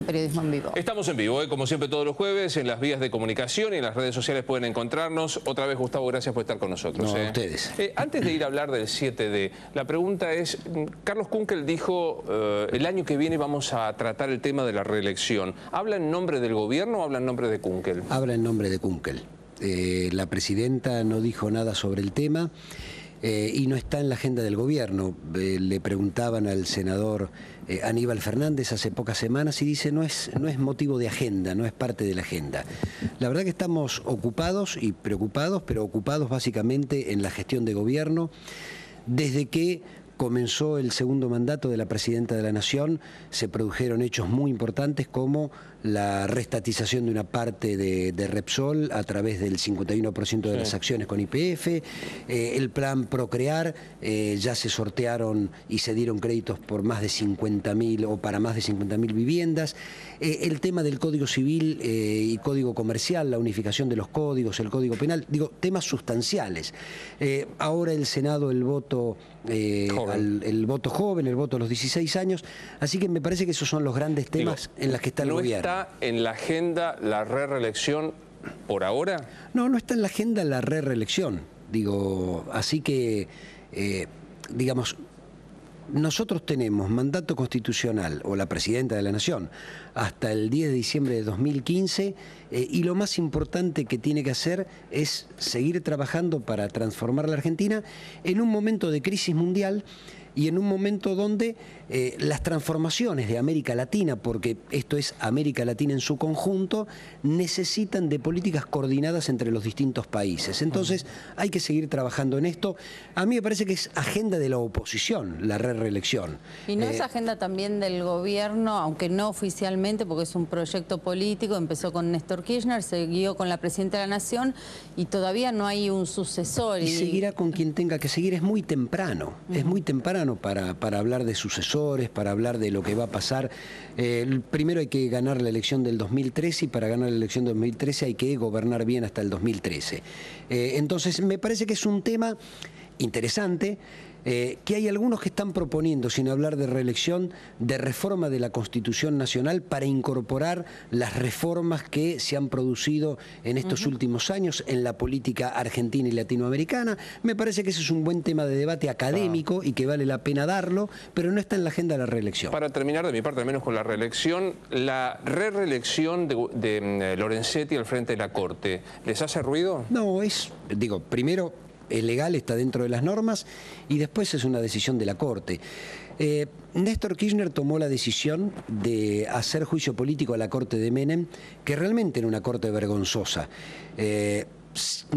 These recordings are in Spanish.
Periodismo en Vivo. Estamos en vivo, como siempre todos los jueves, en las vías de comunicación y en las redes sociales pueden encontrarnos. Otra vez, Gustavo, gracias por estar con nosotros. No, a ustedes. Antes de ir a hablar del 7D, la pregunta es, Carlos Kunkel dijo, el año que viene vamos a tratar el tema de la reelección. ¿Habla en nombre del gobierno o habla en nombre de Kunkel? Habla en nombre de Kunkel. La presidenta no dijo nada sobre el tema. Y no está en la agenda del gobierno. Le preguntaban al senador Aníbal Fernández hace pocas semanas y dice no es motivo de agenda, no es parte de la agenda. La verdad que estamos ocupados y preocupados, pero ocupados básicamente en la gestión de gobierno. Desde que comenzó el segundo mandato de la presidenta de la Nación, se produjeron hechos muy importantes como la restatización de una parte de Repsol a través del 51% de las acciones con YPF, el plan Procrear, ya se sortearon y se dieron créditos por más de 50.000 o para más de 50.000 viviendas, el tema del Código Civil y Código Comercial, la unificación de los códigos, el Código Penal, digo, temas sustanciales. Ahora el Senado, el voto el voto joven, el voto a los 16 años, así que me parece que esos son los grandes temas en los que está el gobierno. ¿No está en la agenda la reelección por ahora? No, no está en la agenda la reelección, digo, así que, digamos, nosotros tenemos mandato constitucional, o la presidenta de la Nación, hasta el 10 de diciembre de 2015, y lo más importante que tiene que hacer es seguir trabajando para transformar la Argentina en un momento de crisis mundial y en un momento donde las transformaciones de América Latina, porque esto es América Latina en su conjunto, necesitan de políticas coordinadas entre los distintos países. Entonces hay que seguir trabajando en esto. A mí me parece que es agenda de la oposición, la reelección. ¿Y no es agenda también del gobierno, aunque no oficialmente, porque es un proyecto político, empezó con Néstor Kirchner, siguió con la presidenta de la Nación y todavía no hay un sucesor? Y seguirá con quien tenga que seguir, es muy temprano, es muy temprano para hablar de sucesores, para hablar de lo que va a pasar. Primero hay que ganar la elección del 2013 y para ganar la elección del 2013 hay que gobernar bien hasta el 2013. Entonces me parece que es un tema interesante, que hay algunos que están proponiendo, sin hablar de reelección, de reforma de la Constitución Nacional para incorporar las reformas que se han producido en estos últimos años en la política argentina y latinoamericana. Me parece que ese es un buen tema de debate académico y que vale la pena darlo, pero no está en la agenda de la reelección. Para terminar de mi parte, al menos con la reelección, la reelección de Lorenzetti al frente de la Corte, ¿les hace ruido? No, digo, primero, es legal, está dentro de las normas y después es una decisión de la Corte. Néstor Kirchner tomó la decisión de hacer juicio político a la Corte de Menem, que realmente era una corte vergonzosa.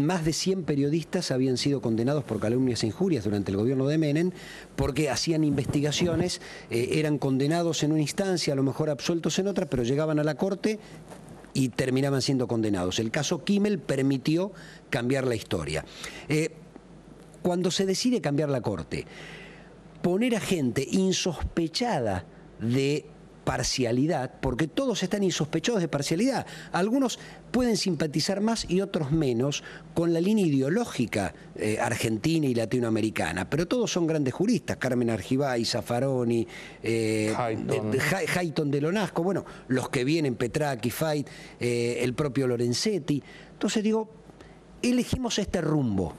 Más de 100 periodistas habían sido condenados por calumnias e injurias durante el gobierno de Menem porque hacían investigaciones, eran condenados en una instancia, a lo mejor absueltos en otra, pero llegaban a la Corte y terminaban siendo condenados. El caso Kimmel permitió cambiar la historia. Cuando se decide cambiar la Corte, poner a gente insospechada de parcialidad, porque todos están insospechados de parcialidad. Algunos pueden simpatizar más y otros menos con la línea ideológica argentina y latinoamericana, pero todos son grandes juristas, Carmen Argibay, Zaffaroni, Hayton de Lonasco, bueno, los que vienen, Petracchi, Fait, el propio Lorenzetti. Entonces digo, elegimos este rumbo.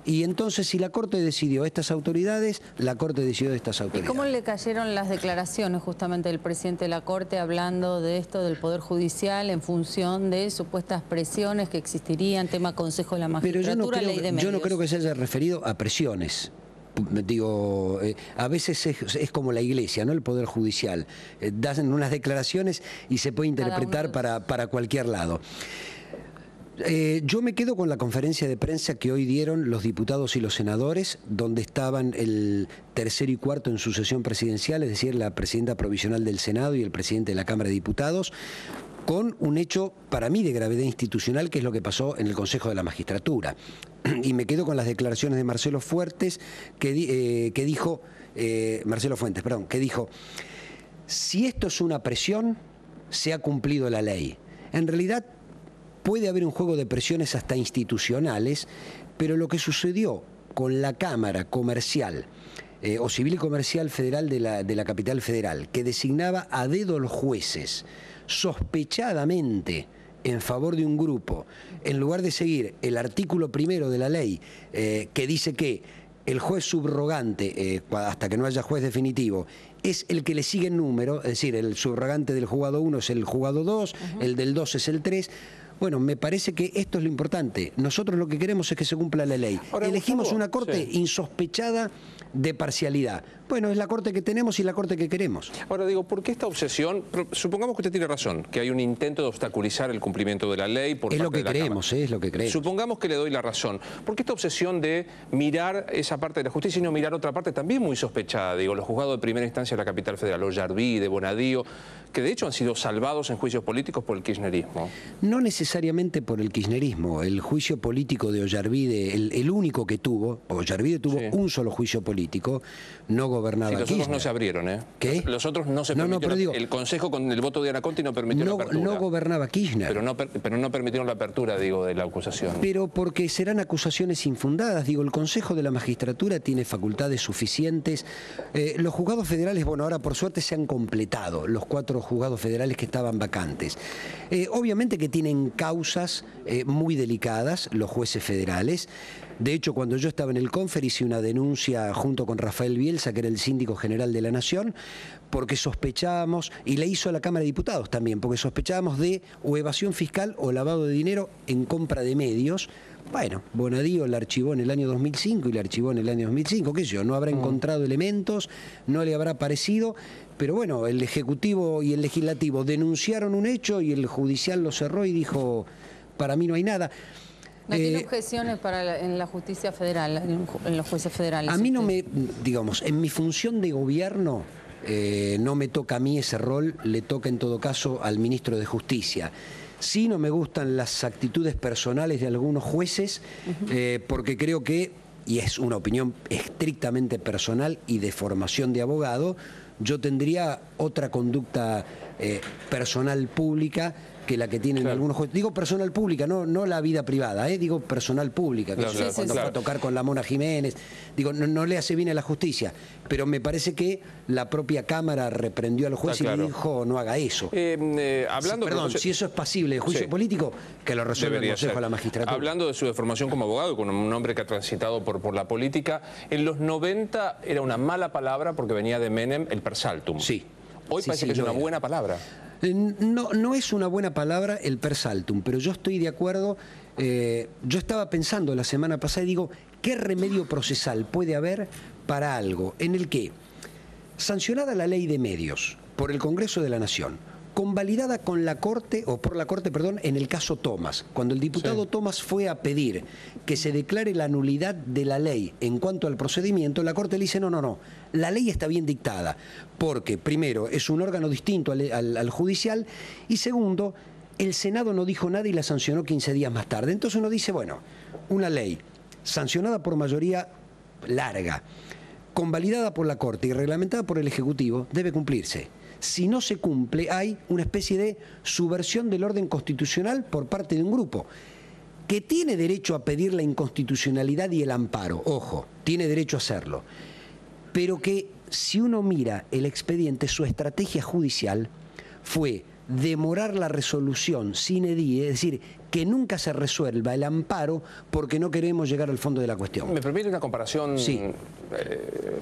Y entonces si la Corte decidió estas autoridades, la Corte decidió de estas autoridades. ¿Y cómo le cayeron las declaraciones justamente del presidente de la Corte hablando de esto del Poder Judicial en función de supuestas presiones que existirían, tema Consejo de la Magistratura, ley de medios? Yo no creo que se haya referido a presiones. Digo, a veces es como la Iglesia, ¿no? El Poder Judicial. Dan unas declaraciones y se puede interpretar para cualquier lado. Yo me quedo con la conferencia de prensa que hoy dieron los diputados y los senadores, donde estaban el tercero y cuarto en sucesión presidencial, es decir, la presidenta provisional del Senado y el presidente de la Cámara de Diputados, con un hecho para mí de gravedad institucional, que es lo que pasó en el Consejo de la Magistratura. Y me quedo con las declaraciones de Marcelo Fuentes, que dijo, si esto es una presión, se ha cumplido la ley. En realidad, puede haber un juego de presiones hasta institucionales, pero lo que sucedió con la Cámara Comercial o Civil y Comercial Federal de la Capital Federal, que designaba a dedo los jueces sospechadamente en favor de un grupo, en lugar de seguir el artículo primero de la ley que dice que el juez subrogante, hasta que no haya juez definitivo, es el que le sigue el número, es decir, el subrogante del juzgado 1 es el juzgado 2, el del 2 es el 3. Bueno, me parece que esto es lo importante. Nosotros lo que queremos es que se cumpla la ley. Ahora, elegimos Gustavo, una corte insospechada de parcialidad. Bueno, es la corte que tenemos y la corte que queremos. Ahora digo, ¿por qué esta obsesión? Supongamos que usted tiene razón, que hay un intento de obstaculizar el cumplimiento de la ley por Es parte lo que de la creemos, Cámara. es lo que creemos. Supongamos que le doy la razón. ¿Por qué esta obsesión de mirar esa parte de la justicia y no mirar otra parte también muy sospechada? Digo, los juzgados de primera instancia de la capital federal, Ollarvide, Bonadío, que de hecho han sido salvados en juicios políticos por el kirchnerismo. No necesariamente por el kirchnerismo. El juicio político de Ollarvide, el único que tuvo, Ollarvide tuvo un solo juicio político, no gobernaba los Kirchner. otros no se abrieron, ¿eh? ¿Qué? Los otros no se No, permitieron. pero digo, el Consejo con el voto de Ana Conti no permitió la apertura. No gobernaba Kirchner. Pero no permitieron la apertura, digo, de la acusación. Pero porque serán acusaciones infundadas. Digo, el Consejo de la Magistratura tiene facultades suficientes. Los juzgados federales, bueno, ahora por suerte se han completado los 4 juzgados federales que estaban vacantes. Obviamente que tienen causas muy delicadas los jueces federales. De hecho, cuando yo estaba en el Confer hice una denuncia junto con Rafael Bielsa, que era el síndico general de la Nación, porque sospechábamos, y le hizo a la Cámara de Diputados también, porque sospechábamos de o evasión fiscal o lavado de dinero en compra de medios. Bueno, Bonadío la archivó en el año 2005 y la archivó en el año 2005, qué sé yo, no habrá encontrado elementos, no le habrá parecido, pero bueno, el Ejecutivo y el Legislativo denunciaron un hecho y el Judicial lo cerró y dijo, para mí no hay nada. ¿No tiene objeciones en la justicia federal, en los jueces federales? A mí no me, digamos, en mi función de gobierno no me toca a mí ese rol, le toca en todo caso al ministro de Justicia. Sí, no me gustan las actitudes personales de algunos jueces, porque creo que, y es una opinión estrictamente personal y de formación de abogado, yo tendría otra conducta personal pública que la que tienen algunos jueces. Digo personal pública, no la vida privada, digo personal pública. Que cuando fue a tocar con la Mona Jiménez, digo, no le hace bien a la justicia. Pero me parece que la propia Cámara reprendió al juez y le dijo no haga eso. Perdón, si eso es pasible de juicio político, que lo resuelva el Consejo de la Magistratura. Hablando de su formación como abogado, con un hombre que ha transitado por la política, en los 90 era una mala palabra porque venía de Menem el per saltum. Sí. Hoy parece que es una buena palabra. No es una buena palabra el per saltum, pero yo estoy de acuerdo. Yo estaba pensando la semana pasada y digo, ¿qué remedio procesal puede haber para algo en el que, sancionada la ley de medios por el Congreso de la Nación, convalidada con la Corte, o por la Corte, perdón, en el caso Thomas, cuando el diputado Thomas fue a pedir que se declare la nulidad de la ley en cuanto al procedimiento, la Corte le dice no, la ley está bien dictada, porque primero es un órgano distinto al judicial y segundo, el Senado no dijo nada y la sancionó 15 días más tarde. Entonces uno dice, bueno, una ley sancionada por mayoría larga, convalidada por la Corte y reglamentada por el Ejecutivo, debe cumplirse. Si no se cumple, hay una especie de subversión del orden constitucional por parte de un grupo que tiene derecho a pedir la inconstitucionalidad y el amparo, ojo, tiene derecho a hacerlo, pero que si uno mira el expediente, su estrategia judicial fue demorar la resolución sine die, es decir, que nunca se resuelva el amparo porque no queremos llegar al fondo de la cuestión. ¿Me permite una comparación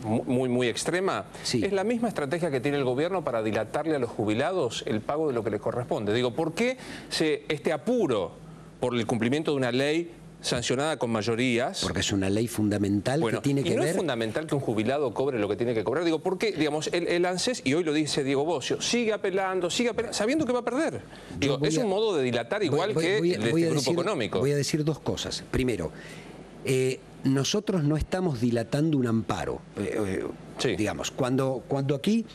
muy extrema? Sí. Es la misma estrategia que tiene el gobierno para dilatarle a los jubilados el pago de lo que les corresponde. Digo, ¿por qué este apuro por el cumplimiento de una ley sancionada con mayorías? Porque es una ley fundamental que tiene que ver... ¿Y no es fundamental que un jubilado cobre lo que tiene que cobrar? Digo, porque, digamos, el ANSES, y hoy lo dice Diego Bocio, sigue apelando, sabiendo que va a perder. Digo, es un modo de dilatar igual que el de este grupo económico. Voy a decir dos cosas. Primero, nosotros no estamos dilatando un amparo. Digamos, cuando aquí,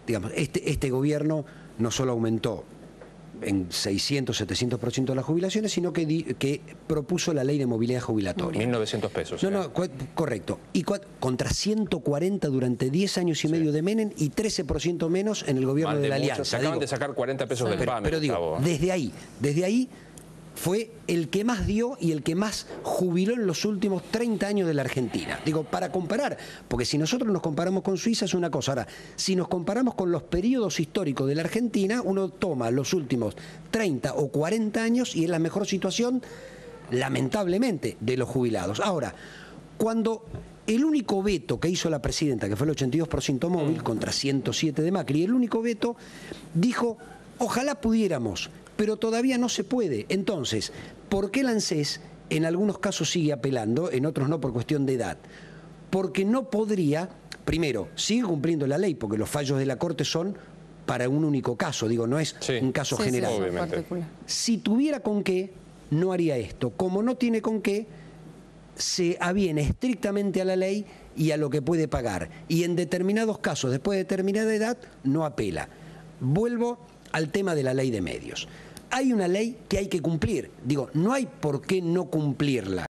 digamos, este gobierno no solo aumentó en 600, 700% de las jubilaciones, sino que propuso la ley de movilidad jubilatoria. 1.900 pesos. No, correcto. Y contra 140 durante 10 años y medio de Menem y 13% menos en el gobierno de la Alianza. Se acaban de sacar 40 pesos del PAMI. Pero digo, desde ahí fue el que más dio y el que más jubiló en los últimos 30 años de la Argentina. Digo, para comparar, porque si nosotros nos comparamos con Suiza es una cosa. Ahora, si nos comparamos con los periodos históricos de la Argentina, uno toma los últimos 30 o 40 años y es la mejor situación, lamentablemente, de los jubilados. Ahora, cuando el único veto que hizo la presidenta, que fue el 82% móvil contra 107 de Macri, el único veto dijo, ojalá pudiéramos, pero todavía no se puede. Entonces, ¿por qué el ANSES en algunos casos sigue apelando, en otros no por cuestión de edad? Porque no podría, primero, sigue cumpliendo la ley, porque los fallos de la Corte son para un único caso, digo, no es un caso general. Si tuviera con qué, no haría esto. Como no tiene con qué, se aviene estrictamente a la ley y a lo que puede pagar. Y en determinados casos, después de determinada edad, no apela. Vuelvo al tema de la ley de medios. Hay una ley que hay que cumplir. Digo, no hay por qué no cumplirla.